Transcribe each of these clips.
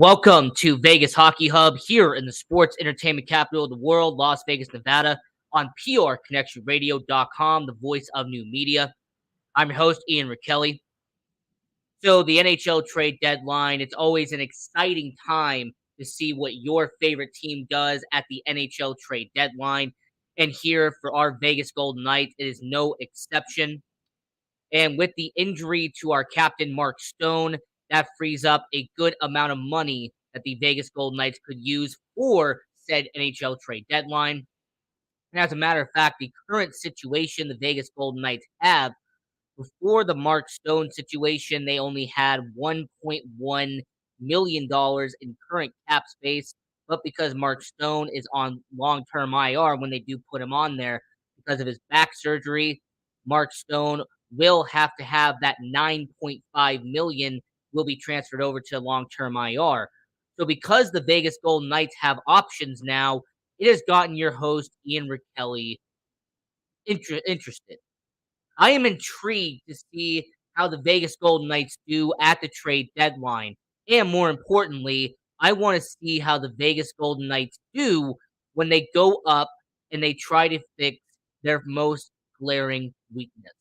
Welcome to Vegas Hockey Hub here in the sports entertainment capital of the world, Las Vegas, Nevada, on PRConnectionRadio.com, the voice of new media. I'm your host, Ian Rakelli. So, the NHL trade deadline, it's always an exciting time to see what your favorite team does at the NHL trade deadline. And here for our Vegas Golden Knights, it is no exception. And with the injury to our captain, Mark Stone, that frees up a good amount of money that the Vegas Golden Knights could use for said NHL trade deadline. And as a matter of fact, the current situation the Vegas Golden Knights have, before the Mark Stone situation, they only had $1.1 million in current cap space. But because Mark Stone is on long-term IR when they do put him on there because of his back surgery, Mark Stone will have to have that 9.5 million will be transferred over to long-term IR. So because the Vegas Golden Knights have options now, it has gotten your host Ian Rakelli interested. I am intrigued to see how the Vegas Golden Knights do at the trade deadline. And more importantly, I want to see how the Vegas Golden Knights do when they go up and they try to fix their most glaring weakness.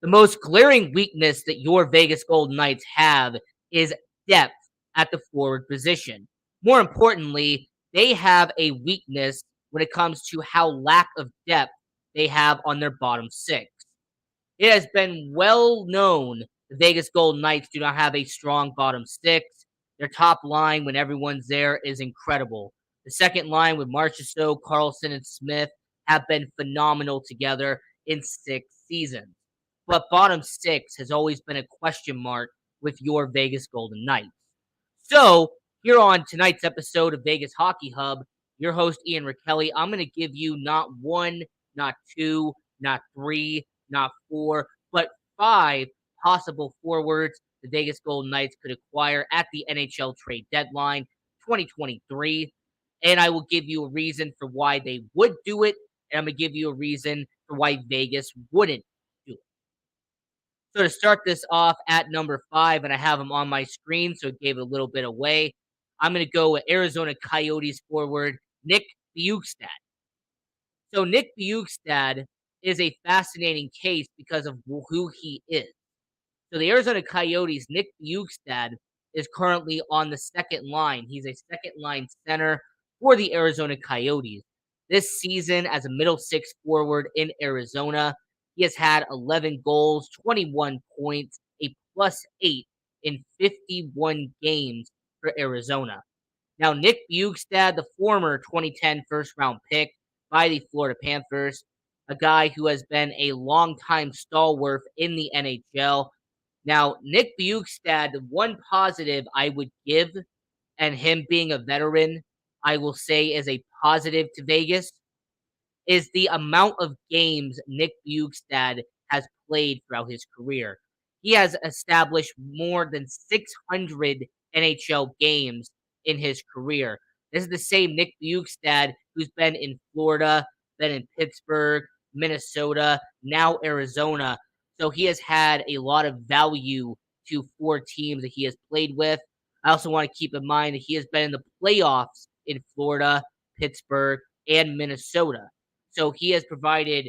The most glaring weakness that your Vegas Golden Knights have is depth at the forward position. More importantly, they have a weakness when it comes to how lack of depth they have on their bottom six. It has been well known the Vegas Golden Knights do not have a strong bottom six. Their top line, when everyone's there, is incredible. The second line with Marchessault, Carlson, and Smith have been phenomenal together in 6 seasons. But bottom six has always been a question mark with your Vegas Golden Knights. So, here on tonight's episode of Vegas Hockey Hub, your host Ian Rakelli, I'm going to give you not one, not two, not three, not four, but 5 possible forwards the Vegas Golden Knights could acquire at the NHL trade deadline 2023. And I will give you a reason for why they would do it, and I'm going to give you a reason for why Vegas wouldn't do it. So to start this off at number 5, and I have them on my screen, so it gave it a little bit away, I'm going to go with Arizona Coyotes forward Nick Bjugstad. So Nick Bjugstad is a fascinating case because of who he is. So the Arizona Coyotes, Nick Bjugstad, is currently on the second line. He's a second-line center for the Arizona Coyotes. This season, as a middle six forward in Arizona, he has had 11 goals, 21 points, a +8 in 51 games for Arizona. Now, Nick Bjugstad, the former 2010 first-round pick by the Florida Panthers, a guy who has been a longtime stalwart in the NHL. Now, Nick Bjugstad, the one positive I would give, and him being a veteran, I will say is a positive to Vegas, is the amount of games Nick Bjugstad has played throughout his career. He has established more than 600 NHL games in his career. This is the same Nick Bjugstad who's been in Florida, been in Pittsburgh, Minnesota, now Arizona. So he has had a lot of value to 4 teams that he has played with. I also want to keep in mind that he has been in the playoffs in Florida, Pittsburgh, and Minnesota. So he has provided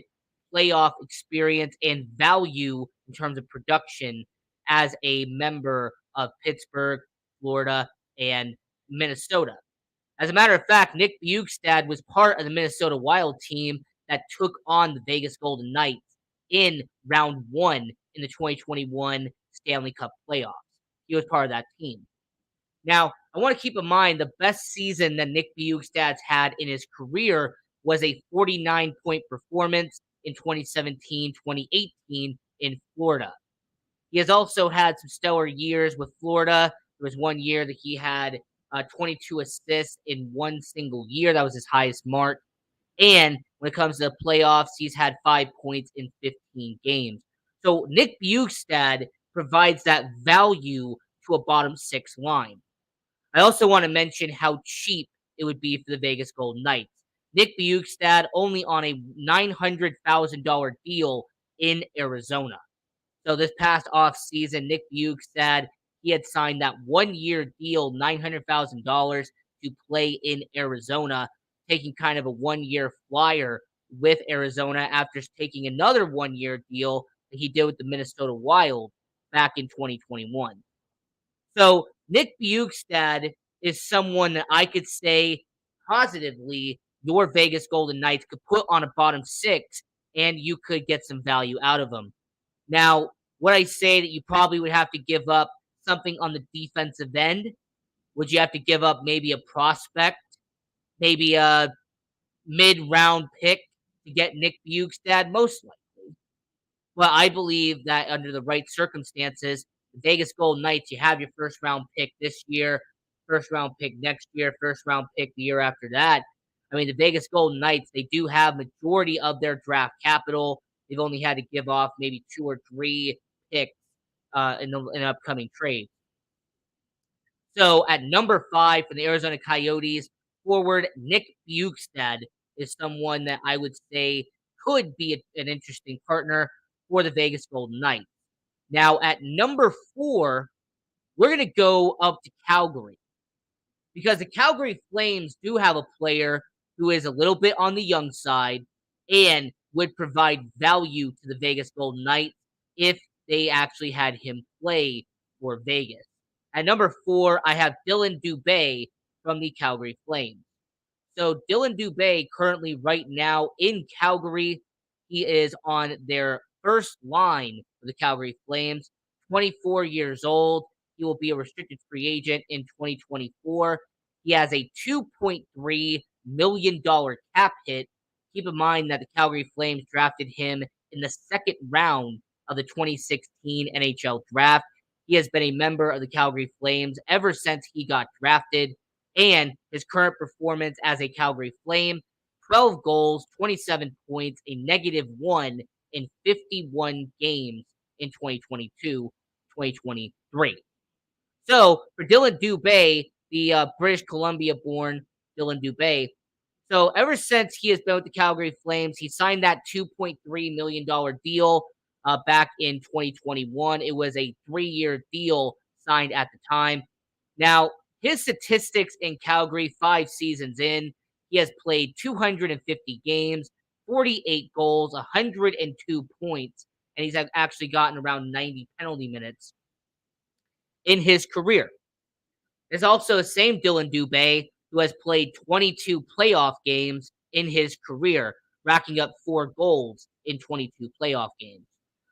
playoff experience and value in terms of production as a member of Pittsburgh, Florida, and Minnesota. As a matter of fact, Nick Bjugstad was part of the Minnesota Wild team that took on the Vegas Golden Knights in round 1 in the 2021 Stanley Cup playoffs. He was part of that team. Now, I want to keep in mind the best season that Nick Bjugstad's had in his career was a 49-point performance in 2017-2018 in Florida. He has also had some stellar years with Florida. There was one year that he had 22 assists in one single year. That was his highest mark. And when it comes to the playoffs, he's had 5 points in 15 games. So Nick Bjugstad provides that value to a bottom six line. I also want to mention how cheap it would be for the Vegas Golden Knights. Nick Bjugstad only on a $900,000 deal in Arizona. So this past offseason, Nick Bjugstad, he had signed that 1-year deal, $900,000 to play in Arizona, taking kind of a 1-year flyer with Arizona after taking another 1-year deal that he did with the Minnesota Wild back in 2021. So Nick Bjugstad is someone that I could say positively your Vegas Golden Knights could put on a bottom six and you could get some value out of him. Now, would I say that you probably would have to give up something on the defensive end? Would you have to give up maybe a prospect, maybe a mid-round pick to get Nick Bjugstad? Most likely. But I believe that under the right circumstances, the Vegas Golden Knights, you have your first round pick this year, first round pick next year, first round pick the year after that. I mean, the Vegas Golden Knights, they do have majority of their draft capital. They've only had to give off maybe 2 or 3 picks in upcoming trades. So at number 5 for the Arizona Coyotes, forward Nick Bjugstad is someone that I would say could be an interesting partner for the Vegas Golden Knights. Now at number 4, we're going to go up to Calgary because the Calgary Flames do have a player who is a little bit on the young side and would provide value to the Vegas Golden Knights if they actually had him play for Vegas. At number 4, I have Dillon Dube from the Calgary Flames. So Dillon Dube currently right now in Calgary, he is on their first line for the Calgary Flames, 24 years old. He will be a restricted free agent in 2024. He has a $2.3 million cap hit. Keep in mind that the Calgary Flames drafted him in the second round of the 2016 NHL draft. He has been a member of the Calgary Flames ever since he got drafted, and his current performance as a Calgary Flame, 12 goals, 27 points, a -1 in 51 games in 2022-2023. So for Dillon Dube, the British Columbia-born Dillon Dube, so ever since he has been with the Calgary Flames, he signed that $2.3 million deal back in 2021. It was a 3-year deal signed at the time. Now, his statistics in Calgary 5 seasons in, he has played 250 games, 48 goals, 102 points, and he's actually gotten around 90 penalty minutes in his career. There's also the same Dillon Dube who has played 22 playoff games in his career, racking up 4 goals in 22 playoff games.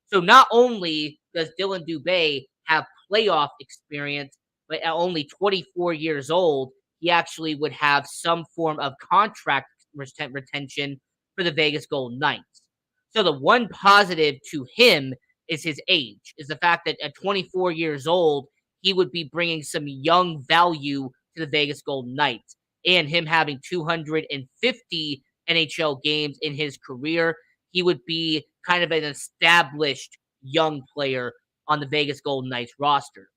So not only does Dillon Dube have playoff experience, but at only 24 years old, he actually would have some form of contract retention for the Vegas Golden Knights. So the one positive to him is his age, is the fact that at 24 years old, he would be bringing some young value to the Vegas Golden Knights. And him having 250 NHL games in his career, he would be kind of an established young player on the Vegas Golden Knights roster.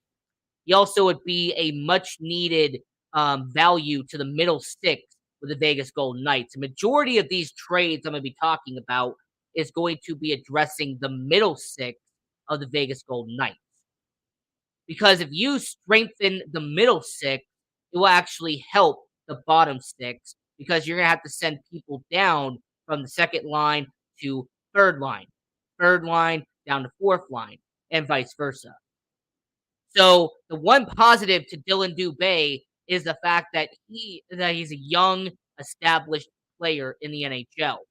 He also would be a much needed value to the middle six with the Vegas Golden Knights. The majority of these trades I'm going to be talking about is going to be addressing the middle six of the Vegas Golden Knights. Because if you strengthen the middle six, it will actually help the bottom six because you're going to have to send people down from the second line to third line down to fourth line, and vice versa. So the one positive to Dillon Dube is the fact that he's a young, established player in the NHL.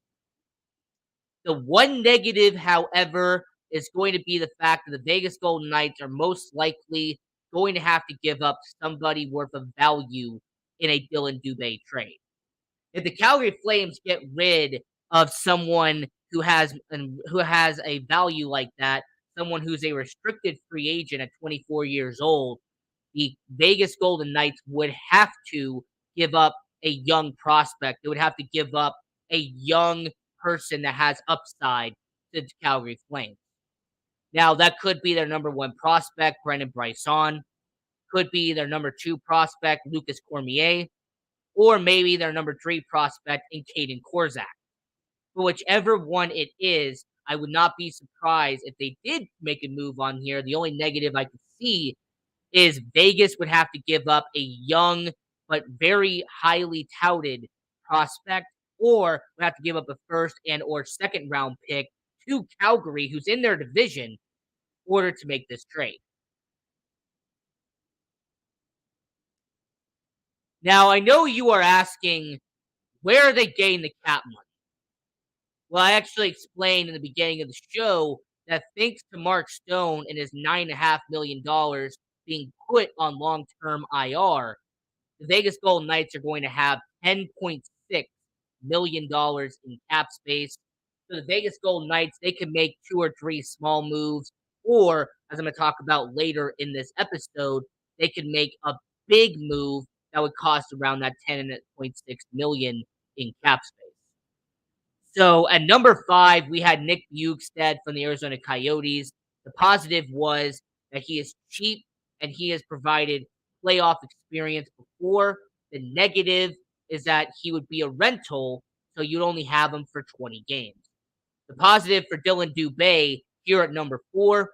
The one negative, however, is going to be the fact that the Vegas Golden Knights are most likely going to have to give up somebody worth of value in a Dillon Dube trade. If the Calgary Flames get rid of someone who has a value like that, someone who's a restricted free agent at 24 years old, the Vegas Golden Knights would have to give up a young prospect. They would have to give up a young person that has upside to the Calgary Flames. Now, that could be their number 1 prospect, Brendan Brisson. Could be their number 2 prospect, Lucas Cormier. Or maybe their number 3 prospect in Caden Korczak. But whichever one it is, I would not be surprised if they did make a move on here. The only negative I could see is Vegas would have to give up a young but very highly touted prospect, or would have to give up a first and or second round pick to Calgary, who's in their division, in order to make this trade. Now, I know you are asking, where are they getting the cap money? Well, I actually explained in the beginning of the show that thanks to Mark Stone and his $9.5 million being put on long-term IR, the Vegas Golden Knights are going to have $10.6 million in cap space. So the Vegas Golden Knights, they can make 2 or 3 small moves, or as I'm going to talk about later in this episode, they can make a big move that would cost around that $10.6 million in cap space. So at number 5, we had Nick Bjugstad from the Arizona Coyotes. The positive was that he is cheap and he has provided playoff experience before. The negative is that he would be a rental, so you'd only have him for 20 games. The positive for Dillon Dube here at number 4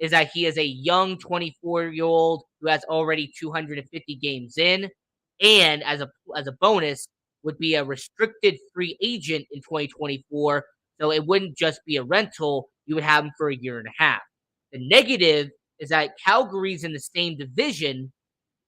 is that he is a young 24-year-old who has already 250 games in, and as a bonus, would be a restricted free agent in 2024. So it wouldn't just be a rental; you would have him for a year and a half. The negative is that Calgary's in the same division,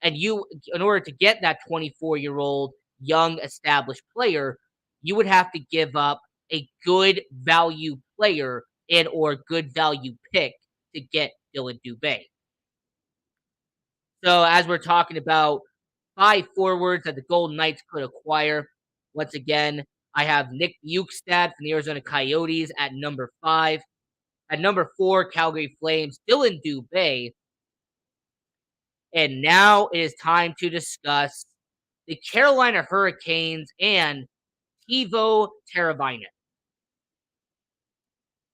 and you, in order to get that 24-year-old young established player, you would have to give up a good value player and or good value pick to get Dillon Dube. So as we're talking about 5 forwards that the Golden Knights could acquire, once again, I have Nick Bjugstad from the Arizona Coyotes at number 5. At number 4, Calgary Flames, Dillon Dube. And now it is time to discuss the Carolina Hurricanes and Teuvo Teravainen.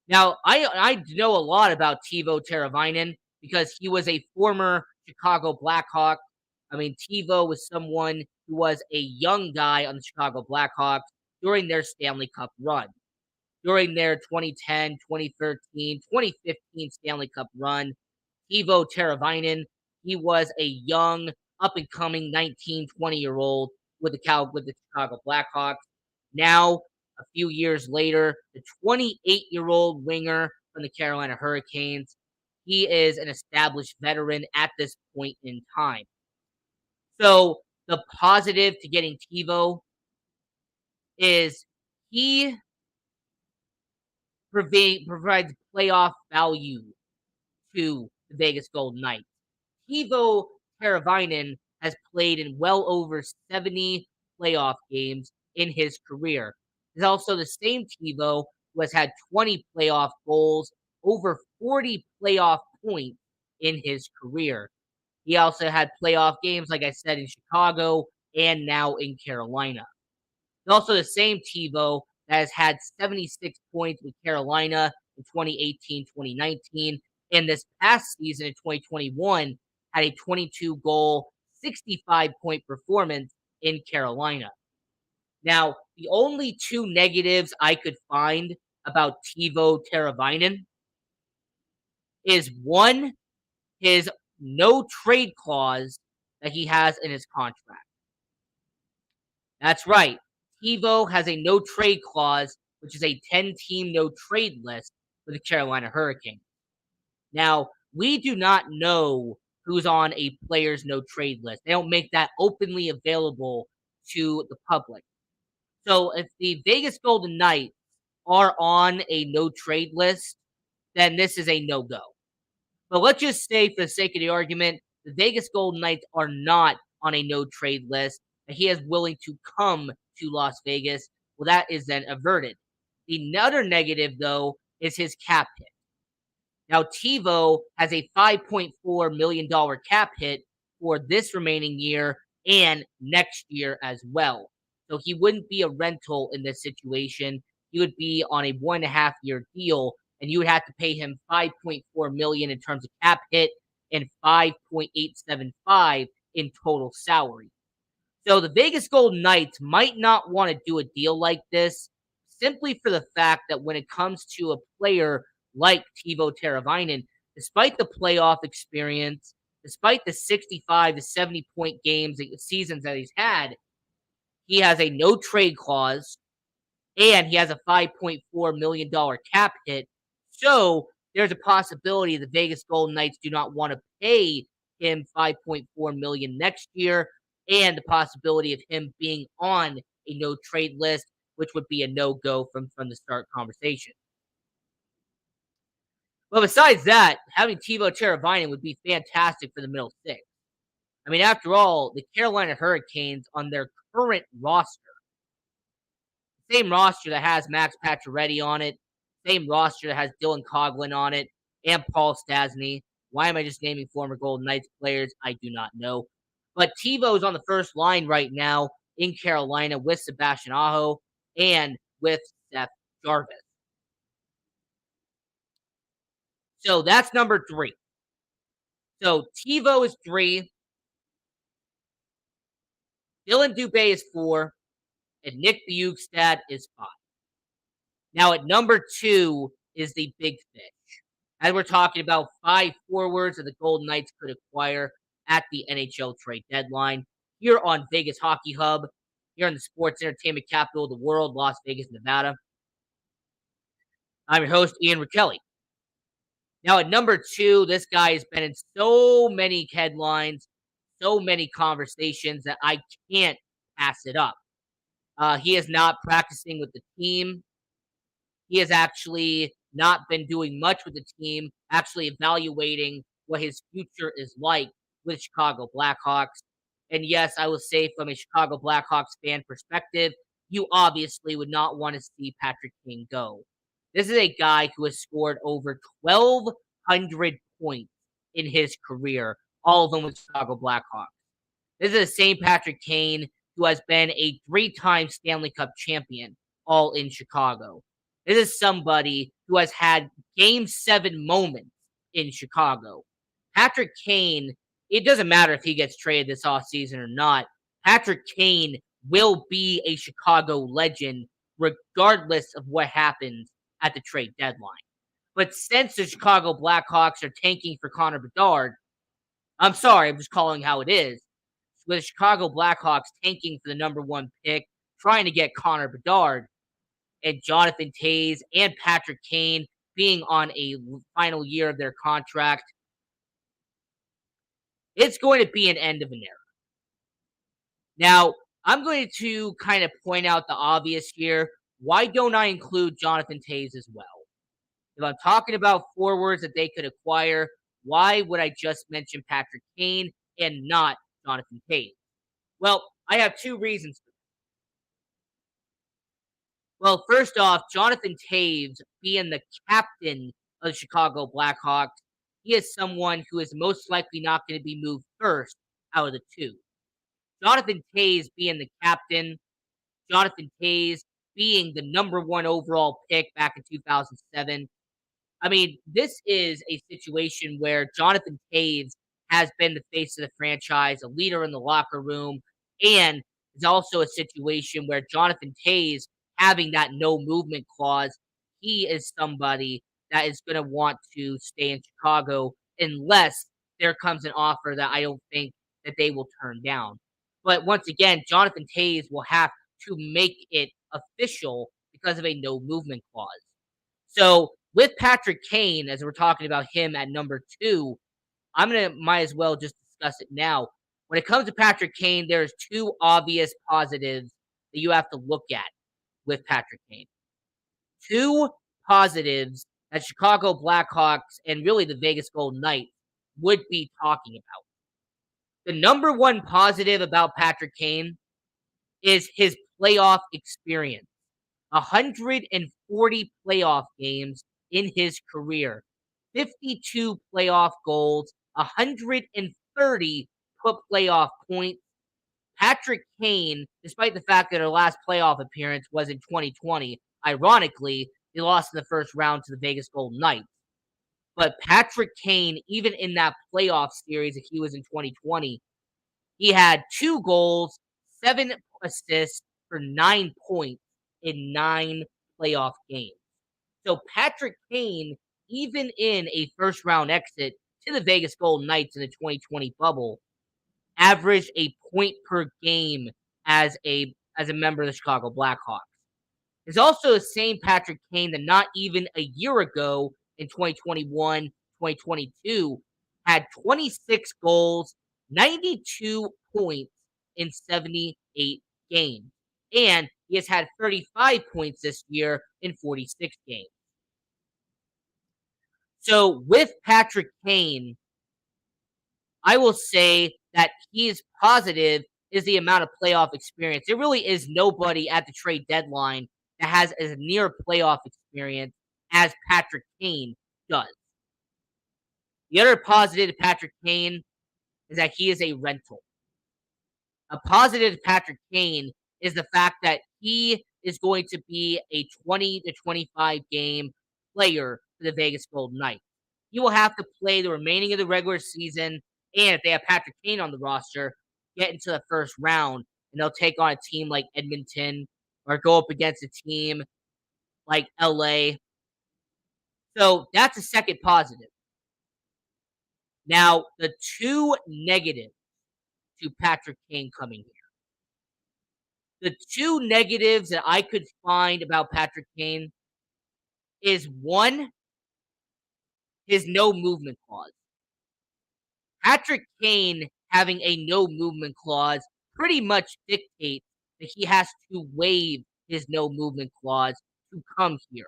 Now, I know a lot about Teuvo Teravainen because he was a former Chicago Blackhawk. I mean, Teuvo was someone who was a young guy on the Chicago Blackhawks during their Stanley Cup run. During their 2010, 2013, 2015 Stanley Cup run, Teuvo Teravainen, he was a young, up-and-coming 19, 20-year-old with the Chicago Blackhawks. Now, a few years later, the 28-year-old winger from the Carolina Hurricanes, he is an established veteran at this point in time. So the positive to getting Teuvo is he provides playoff value to the Vegas Golden Knights. Teuvo Teravainen has played in well over 70 playoff games in his career. He's also the same Teuvo who has had 20 playoff goals, over 40 playoff points in his career. He also had playoff games, like I said, in Chicago and now in Carolina. He's also the same Teuvo that has had 76 points with Carolina in 2018-2019, and this past season in 2021 had a 22-goal, 65-point performance in Carolina. Now, the only 2 negatives I could find about Teuvo Teravainen is, 1, his no trade clause that he has in his contract. That's right. Teuvo has a no trade clause, which is a 10-team no trade list for the Carolina Hurricanes. Now, we do not know who's on a player's no trade list. They don't make that openly available to the public. So if the Vegas Golden Knights are on a no trade list, then this is a no-go. But let's just say, for the sake of the argument, the Vegas Golden Knights are not on a no trade list, and he is willing to come to Las Vegas. Well, that is then averted. The other negative, though, is his cap hit. Now, Teuvo has a $5.4 million cap hit for this remaining year and next year as well. So he wouldn't be a rental in this situation. He would be on a 1.5-year deal, and you would have to pay him $5.4 million in terms of cap hit and $5.875 in total salary. So the Vegas Golden Knights might not want to do a deal like this, simply for the fact that when it comes to a player like Teuvo Teravainen, despite the playoff experience, despite the 65 to 70 point seasons that he's had, he has a no trade clause and he has a $5.4 million cap hit. So there's a possibility the Vegas Golden Knights do not want to pay him $5.4 million next year, and the possibility of him being on a no trade list, which would be a no go from the start conversation. But besides that, having Teuvo Teravainen would be fantastic for the middle six. I mean, after all, the Carolina Hurricanes on their current roster, same roster that has Max Pacioretty on it, same roster that has Dylan Coghlan on it, and Paul Stastny. Why am I just naming former Golden Knights players? I do not know. But Teuvo is on the first line right now in Carolina with Sebastian Aho and with Seth Jarvis. So that's number 3. So Teuvo is 3. Dylan Dube is 4. And Nick Bjugstad is 5. Now at number 2 is the big fish. As we're talking about 5 forwards that the Golden Knights could acquire at the NHL trade deadline. Here on Vegas Hockey Hub, here in the sports entertainment capital of the world, Las Vegas, Nevada. I'm your host, Ian Kelly. Now at number 2, this guy has been in so many headlines, so many conversations that I can't pass it up. He is not practicing with the team. He has actually not been doing much with the team, actually evaluating what his future is like with Chicago Blackhawks. And yes, I will say from a Chicago Blackhawks fan perspective, you obviously would not want to see Patrick Kane go. This is a guy who has scored over 1,200 points in his career, all of them with Chicago Blackhawks. This is the same Patrick Kane who has been a 3-time Stanley Cup champion, all in Chicago. This is somebody who has had Game 7 moments in Chicago. Patrick Kane, it doesn't matter if he gets traded this offseason or not. Patrick Kane will be a Chicago legend regardless of what happens at the trade deadline. But since the Chicago Blackhawks are tanking for Connor Bedard, I'm sorry, I'm just calling how it is. With the Chicago Blackhawks tanking for the number 1 pick, trying to get Connor Bedard, and Jonathan Toews and Patrick Kane being on a final year of their contract, it's going to be an end of an era. Now, I'm going to kind of point out the obvious here. Why don't I include Jonathan Toews as well? If I'm talking about forwards that they could acquire, why would I just mention Patrick Kane and not Jonathan Toews? Well, I have 2 reasons for that. Well, first off, Jonathan Toews being the captain of the Chicago Blackhawks, he is someone who is most likely not going to be moved first out of the 2. Jonathan Toews being the captain, Jonathan Toews being the number 1 overall pick back in 2007. I mean, this is a situation where Jonathan Toews has been the face of the franchise, a leader in the locker room, and it's also a situation where Jonathan Toews having that no movement clause, he is somebody that is going to want to stay in Chicago unless there comes an offer that I don't think that they will turn down. But once again, Jonathan Toews will have to make it official because of a no movement clause. So with Patrick Kane, as we're talking about him at number 2, might as well just discuss it now. When it comes to Patrick Kane, there's 2 obvious positives that you have to look at with Patrick Kane. 2 positives that Chicago Blackhawks and really the Vegas Golden Knights would be talking about. The number 1 positive about Patrick Kane is his playoff experience. 140 playoff games in his career, 52 playoff goals, 130 put playoff points. Patrick Kane, despite the fact that our last playoff appearance was in 2020, ironically, they lost in the first round to the Vegas Golden Knights. But Patrick Kane, even in that playoff series that he was in 2020, he had 2 goals, 7 assists for 9 points in 9 playoff games. So Patrick Kane, even in a first-round exit, to the Vegas Golden Knights in the 2020 bubble, averaged a point per game as a member of the Chicago Blackhawks. It's also the same Patrick Kane that not even a year ago in 2021, 2022 had 26 goals, 92 points in 78 games. And he has had 35 points this year in 46 games. So with Patrick Kane, I will say that he's positive is the amount of playoff experience. There really is nobody at the trade deadline that has as near playoff experience as Patrick Kane does. The other positive to Patrick Kane is that he is a rental. A positive to Patrick Kane is the fact that he is going to be a 20 to 25 game player for the Vegas Golden Knights. He will have to play the remaining of the regular season, and if they have Patrick Kane on the roster, get into the first round, and they'll take on a team like Edmonton or go up against a team like LA. So that's a second positive. Now, the two negatives to Patrick Kane coming here. The two negatives that I could find about Patrick Kane is one, his no movement clause. Patrick Kane having a no movement clause pretty much dictates that he has to waive his no movement clause to come here.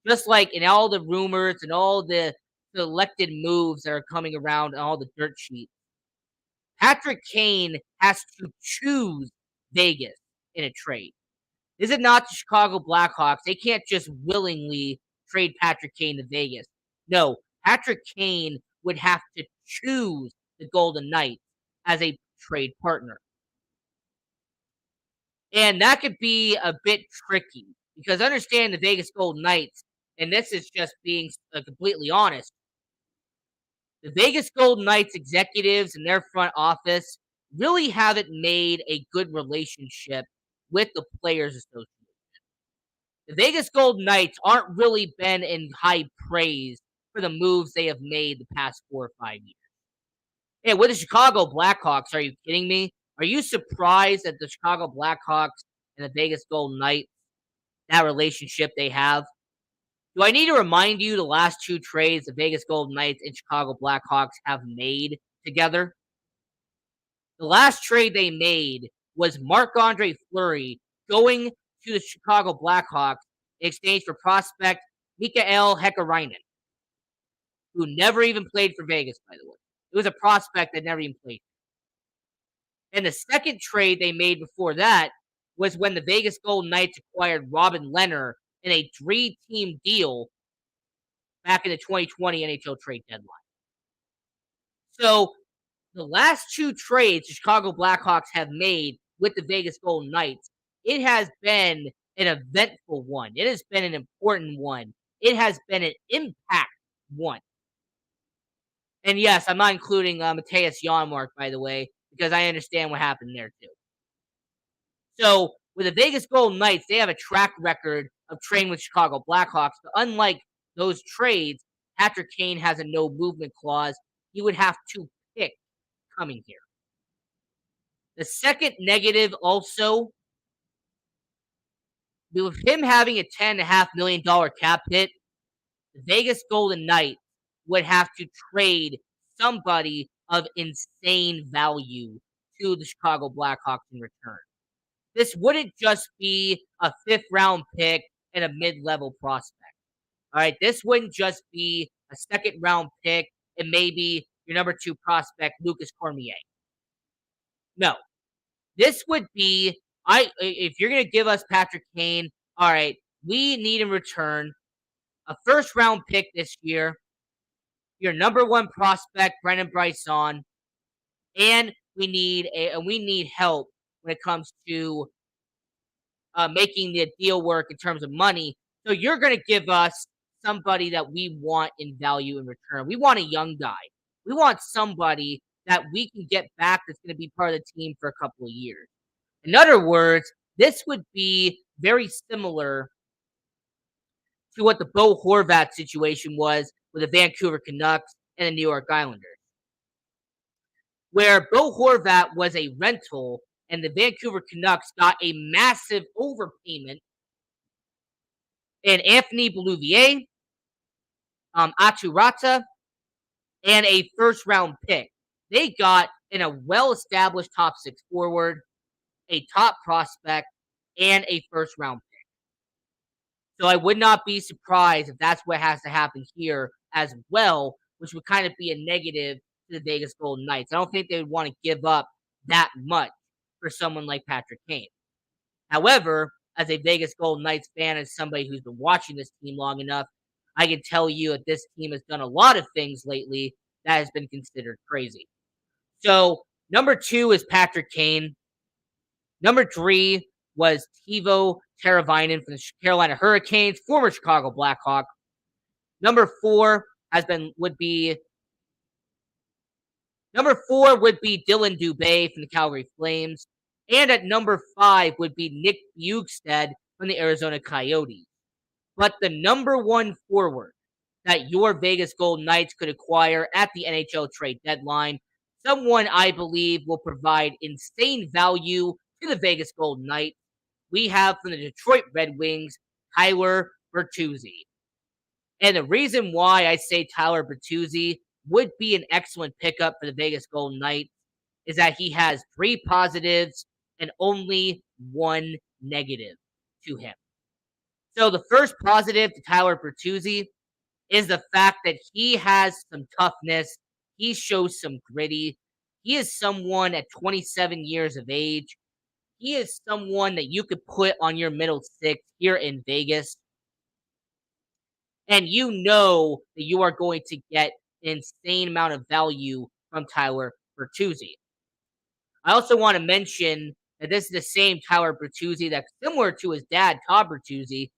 Just like in all the rumors and all the selected moves that are coming around on all the dirt sheets, Patrick Kane has to choose Vegas in a trade. This is not the Chicago Blackhawks. They can't just willingly trade Patrick Kane to Vegas. No, Patrick Kane would have to choose the Golden Knights as a trade partner. And that could be a bit tricky because understand the Vegas Golden Knights, and this is just being completely honest, the Vegas Golden Knights executives and their front office really haven't made a good relationship with the Players Association. The Vegas Golden Knights aren't really been in high praise for the moves they have made the past 4 or 5 years. Hey, with the Chicago Blackhawks, are you kidding me? Are you surprised that the Chicago Blackhawks and the Vegas Golden Knights, that relationship they have? Do I need to remind you the last 2 trades the Vegas Golden Knights and Chicago Blackhawks have made together? The last trade they made was Marc-Andre Fleury going to the Chicago Blackhawks in exchange for prospect Mikael Hämäläinen, who never even played for Vegas, by the way. It was a prospect that never even played. And the second trade they made before that was when the Vegas Golden Knights acquired Robin Lehner in a 3-team deal back in the 2020 NHL trade deadline. So the last 2 trades the Chicago Blackhawks have made with the Vegas Golden Knights, it has been an eventful one. It has been an important one. It has been an impact one. And yes, I'm not including Matthias Janmark, by the way, because I understand what happened there too. So with the Vegas Golden Knights, they have a track record of trading with Chicago Blackhawks. But unlike those trades, Patrick Kane has a no movement clause. He would have to pick coming here. The second negative also, with him having a $10.5 million cap hit, the Vegas Golden Knights would have to trade somebody of insane value to the Chicago Blackhawks in return. This wouldn't just be a 5th-round pick and a mid-level prospect. All right, this wouldn't just be a 2nd-round pick and maybe your number 2 prospect, Lucas Cormier. No, this would be, if you're going to give us Patrick Kane, all right, we need in return a 1st-round pick this year, your number 1 prospect, Brendan Brisson, and we need help when it comes to making the deal work in terms of money. So you're going to give us somebody that we want in value in return. We want a young guy. We want somebody that we can get back that's going to be part of the team for a couple of years. In other words, this would be very similar to what the Bo Horvat situation was with the Vancouver Canucks and the New York Islanders, where Bo Horvat was a rental and the Vancouver Canucks got a massive overpayment in Anthony Bouvier, Aturata, and a first-round pick. They got in a well-established top six forward, a top prospect, and a first-round pick. So I would not be surprised if that's what has to happen here as well, which would kind of be a negative to the Vegas Golden Knights. I don't think they would want to give up that much for someone like Patrick Kane. However, as a Vegas Golden Knights fan, as somebody who's been watching this team long enough, I can tell you that this team has done a lot of things lately that has been considered crazy. So, number 2 is Patrick Kane. Number 3 was Teuvo Teravainen from the Carolina Hurricanes, former Chicago Blackhawk. Number 4 would be Dillon Dube from the Calgary Flames. And at number 5 would be Nick Bjugstad from the Arizona Coyotes. But the number 1 forward that your Vegas Golden Knights could acquire at the NHL trade deadline, someone I believe will provide insane value to the Vegas Golden Knights, we have from the Detroit Red Wings, Tyler Bertuzzi. And the reason why I say Tyler Bertuzzi would be an excellent pickup for the Vegas Golden Knights is that he has 3 positives and only 1 negative to him. So the first positive to Tyler Bertuzzi is the fact that he has some toughness. He shows some gritty. He is someone at 27 years of age. He is someone that you could put on your middle six here in Vegas. And you know that you are going to get an insane amount of value from Tyler Bertuzzi. I also want to mention that this is the same Tyler Bertuzzi that's similar to his dad, Todd Bertuzzi.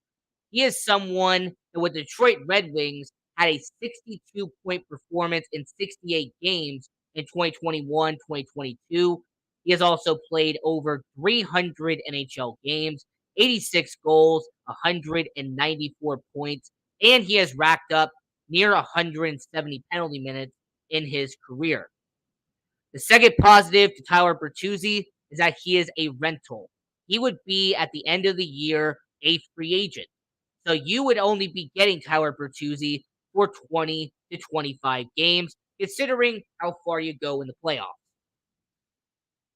He is someone that with Detroit Red Wings had a 62-point performance in 68 games in 2021-2022. He has also played over 300 NHL games, 86 goals, 194 points, and he has racked up near 170 penalty minutes in his career. The second positive to Tyler Bertuzzi is that he is a rental. He would be, at the end of the year, a free agent. So you would only be getting Tyler Bertuzzi for 20 to 25 games, considering how far you go in the playoffs.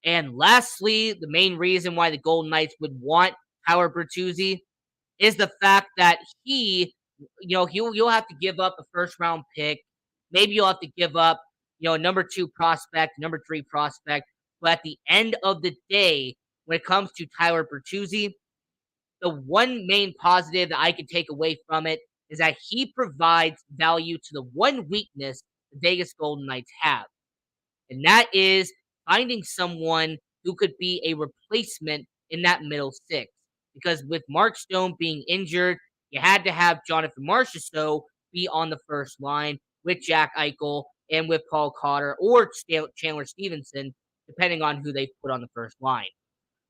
And lastly, the main reason why the Golden Knights would want Tyler Bertuzzi is the fact that you'll have to give up a first round pick. Maybe you'll have to give up, a number 2 prospect, number 3 prospect. But at the end of the day, when it comes to Tyler Bertuzzi, the one main positive that I can take away from it is that he provides value to the one weakness the Vegas Golden Knights have. And that is finding someone who could be a replacement in that middle six. Because with Mark Stone being injured, you had to have Jonathan Marchessault be on the first line with Jack Eichel and with Paul Cotter or Chandler Stevenson, depending on who they put on the first line.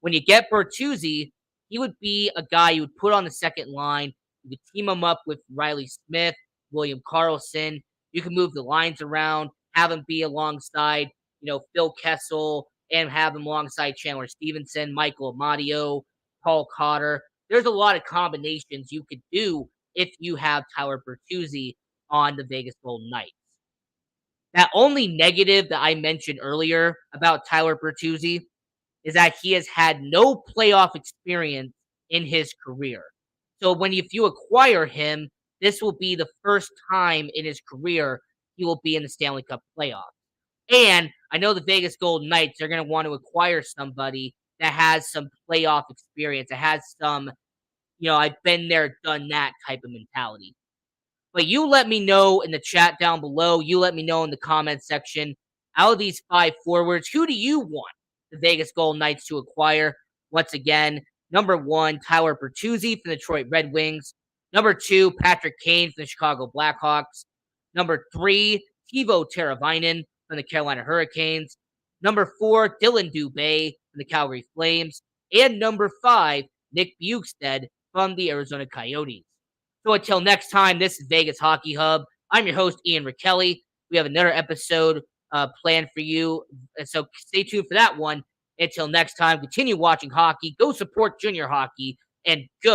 When you get Bertuzzi, he would be a guy you would put on the second line. You could team him up with Riley Smith, William Karlsson. You can move the lines around, have him be alongside, Phil Kessel, and have him alongside Chandler Stevenson, Michael Amadio, Paul Cotter. There's a lot of combinations you could do if you have Tyler Bertuzzi on the Vegas Golden Knights. That only negative that I mentioned earlier about Tyler Bertuzzi is that he has had no playoff experience in his career. So if you acquire him, this will be the first time in his career he will be in the Stanley Cup playoffs. And I know the Vegas Golden Knights are going to want to acquire somebody that has some playoff experience, that has some, I've been there, done that type of mentality. But you let me know in the chat down below. You let me know in the comment section. Out of these 5 forwards, who do you want the Vegas Golden Knights to acquire? Once again, number 1, Tyler Bertuzzi from the Detroit Red Wings. Number 2, Patrick Kane from the Chicago Blackhawks. Number 3, Teuvo Teravainen from the Carolina Hurricanes. Number 4, Dillon Dube from the Calgary Flames. And number 5, Nick Bjugstad from the Arizona Coyotes. So until next time, this is Vegas Hockey Hub. I'm your host, Ian Rickelli. We have another episode planned for you. And so stay tuned for that one. Until next time, continue watching hockey. Go support junior hockey and go